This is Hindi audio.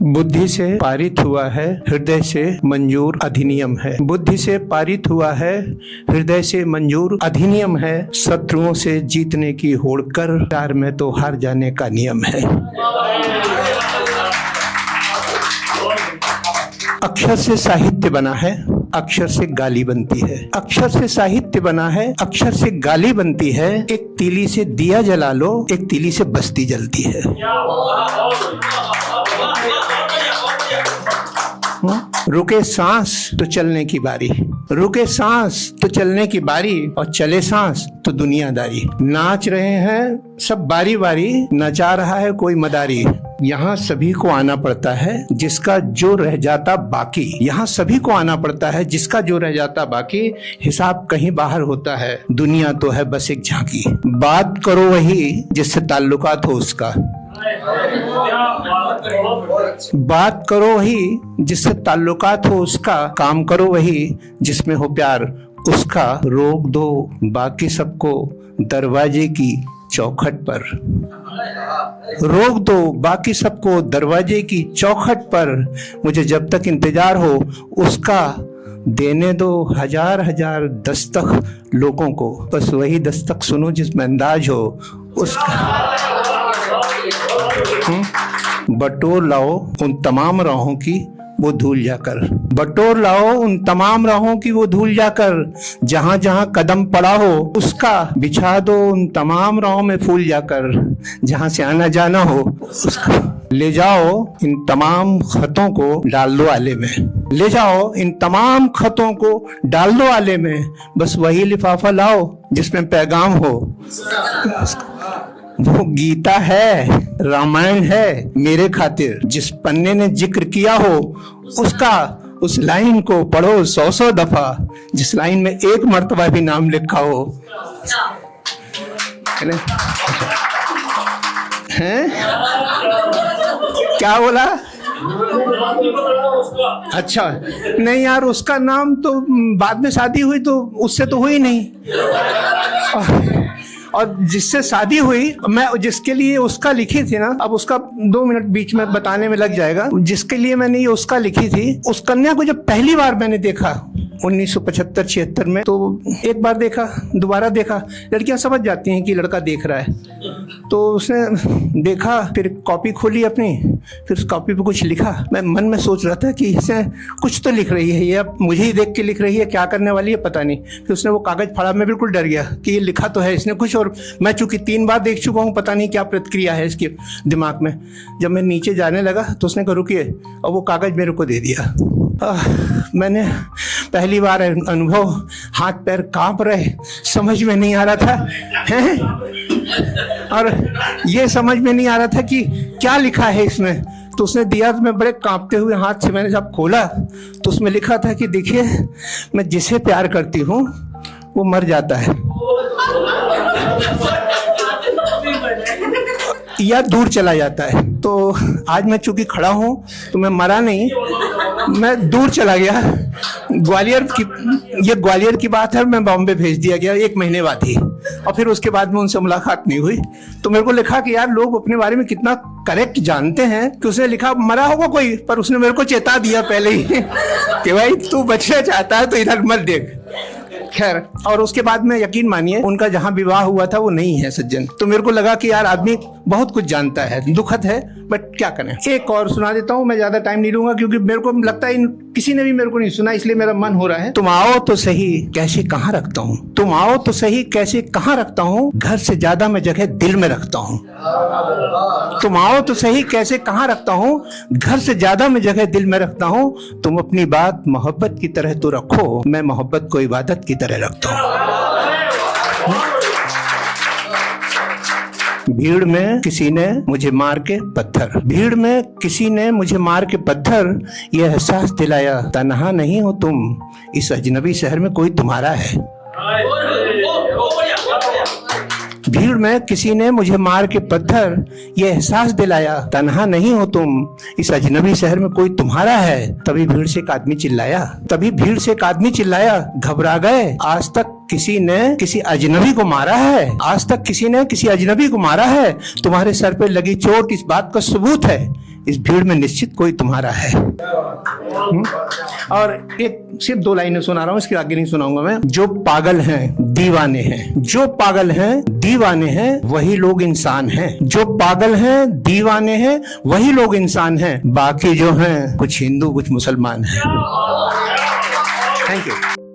बुद्धि से पारित हुआ है, हृदय से मंजूर अधिनियम है। बुद्धि से पारित हुआ है, हृदय से मंजूर अधिनियम है। शत्रुओं से जीतने की होड़ कर, प्यार में तो हार जाने का नियम है। अक्षर से साहित्य बना है, अक्षर से गाली बनती है। अक्षर से साहित्य बना है, अक्षर से गाली बनती है। एक तीली से दिया जला लो, एक तीली से बस्ती जलती है। रुके सांस तो चलने की बारी, रुके सांस तो चलने की बारी, और चले सांस तो दुनियादारी। नाच रहे हैं सब बारी बारी, नचा रहा है कोई मदारी। यहाँ सभी को आना पड़ता है जिसका जो रह जाता बाकी। यहाँ सभी को आना पड़ता है जिसका जो रह जाता बाकी। हिसाब कहीं बाहर होता है, दुनिया तो है बस एक झांकी। बात करो वही जिससे ताल्लुकात हो उसका, बात करो वही जिससे ताल्लुकात हो उसका। काम करो वही जिसमें हो प्यार उसका। रोक दो बाकी सबको दरवाजे की चौखट पर, रोक दो बाकी सबको दरवाजे की चौखट पर। मुझे जब तक इंतजार हो उसका, देने दो हजार हजार दस्तक लोगों को। बस वही दस्तक सुनो जिसमें अंदाज हो उसका। बटोर लाओ उन तमाम राहों की वो धूल जाकर, बटोर लाओ उन तमाम राहों की वो धूल जाकर। जहां जहां कदम पड़ा हो उसका, बिछा दो उन तमाम राहों में फूल जाकर। जहां से आना जाना हो उसका। ले जाओ इन तमाम खतों को डाल दो आले में, ले जाओ इन तमाम खतों को डाल दो आले में। बस वही लिफाफा लाओ जिसमें पैगाम हो। वो गीता है, रामायण है मेरे खातिर। जिस पन्ने ने जिक्र किया हो उसका, उस लाइन को पढ़ो 100 दफा जिस लाइन में एक मर्तबा भी नाम लिखा हो। हैं? क्या बोला? अच्छा नहीं यार, उसका नाम तो बाद में शादी हुई तो उससे तो हुई नहीं। और जिससे शादी हुई, मैं जिसके लिए उसका लिखी थी ना, अब उसका 2 मिनट बीच में बताने में लग जाएगा। जिसके लिए मैंने ये उसका लिखी थी, उस कन्या को जब पहली बार मैंने देखा 1975-76 में, तो एक बार देखा, दोबारा देखा। लड़कियां समझ जाती हैं कि लड़का देख रहा है, तो उसने देखा, फिर कॉपी खोली अपनी, फिर उस कॉपी पे कुछ लिखा। मैं मन में सोच रहा था कि इसे कुछ तो लिख रही है, ये अब मुझे ही देख के लिख रही है, क्या करने वाली है पता नहीं। फिर उसने वो कागज फाड़ा, मैं बिल्कुल डर गया कि ये लिखा तो है इसने कुछ, और मैं चूंकि 3 बार देख चुका हूँ, पता नहीं क्या प्रतिक्रिया है इसके दिमाग में। जब मैं नीचे जाने लगा तो उसने कहा रुकिए, और वो कागज मेरे को दे दिया। मैंने पहली बार अनुभव, हाथ पैर कांप रहे, समझ में नहीं आ रहा था हैं? और ये समझ में नहीं आ रहा था कि क्या लिखा है इसमें। तो उसने दिया, तो मैं बड़े कांपते हुए हाथ से मैंने जब खोला तो उसमें लिखा था कि देखिए, मैं जिसे प्यार करती हूँ वो मर जाता है या दूर चला जाता है। तो आज मैं चूंकि खड़ा हूँ तो मैं मरा नहीं, मैं दूर चला गया। ग्वालियर की, ये ग्वालियर की बात है, मैं बॉम्बे भेज दिया गया 1 महीने बाद ही, और फिर उसके बाद में उनसे मुलाकात नहीं हुई। तो मेरे को लिखा कि यार लोग अपने बारे में कितना करेक्ट जानते हैं कि उसने लिखा मरा होगा कोई, पर उसने मेरे को चेता दिया पहले ही कि भाई तू बचना चाहता है तो इधर मत देख। खैर, और उसके बाद में यकीन मानिए उनका जहां विवाह हुआ था वो नहीं है सज्जन। तो मेरे को लगा कि यार आदमी बहुत कुछ जानता है, दुखद है, बट क्या करें। एक और सुना देता हूँ, मैं ज्यादा टाइम नहीं लूंगा क्योंकि मेरे को लगता है किसी ने भी मेरे को नहीं सुना, इसलिए मेरा मन हो रहा है। तुम आओ तो सही कैसे कहाँ रखता हूँ, तुम आओ तो सही कैसे कहाँ रखता हूँ, घर से ज्यादा मैं जगह दिल में रखता हूँ। तुम आओ तो सही कैसे कहाँ रखता हूँ, घर से ज्यादा मैं जगह दिल में रखता हूँ। तुम अपनी बात मोहब्बत की तरह तो रखो, मैं मोहब्बत को इबादत की तरह रखता हूँ। भीड़ में किसी ने मुझे मार के पत्थर, भीड़ में किसी ने मुझे मार के पत्थर, ये एहसास दिलाया तन्हा नहीं हो तुम, इस अजनबी शहर में कोई तुम्हारा है। भीड़ में किसी ने मुझे मार के पत्थर, ये एहसास दिलाया तन्हा नहीं हो तुम, इस अजनबी शहर में कोई तुम्हारा है। तभी भीड़ से एक आदमी चिल्लाया, तभी भीड़ से एक आदमी चिल्लाया, घबरा गए आज तक किसी ने किसी अजनबी को मारा है, आज तक किसी ने किसी अजनबी को मारा है, तुम्हारे सर पे लगी चोट इस बात का सबूत है, इस भीड़ में निश्चित कोई तुम्हारा है। और एक सिर्फ 2 लाइनें सुना रहा हूं, इसके आगे नहीं सुनाऊंगा मैं। जो पागल हैं दीवाने हैं, जो पागल हैं दीवाने हैं वही लोग इंसान हैं, जो पागल हैं दीवाने हैं वही लोग इंसान हैं, बाकी जो हैं कुछ हिंदू कुछ मुसलमान हैं। Thank you.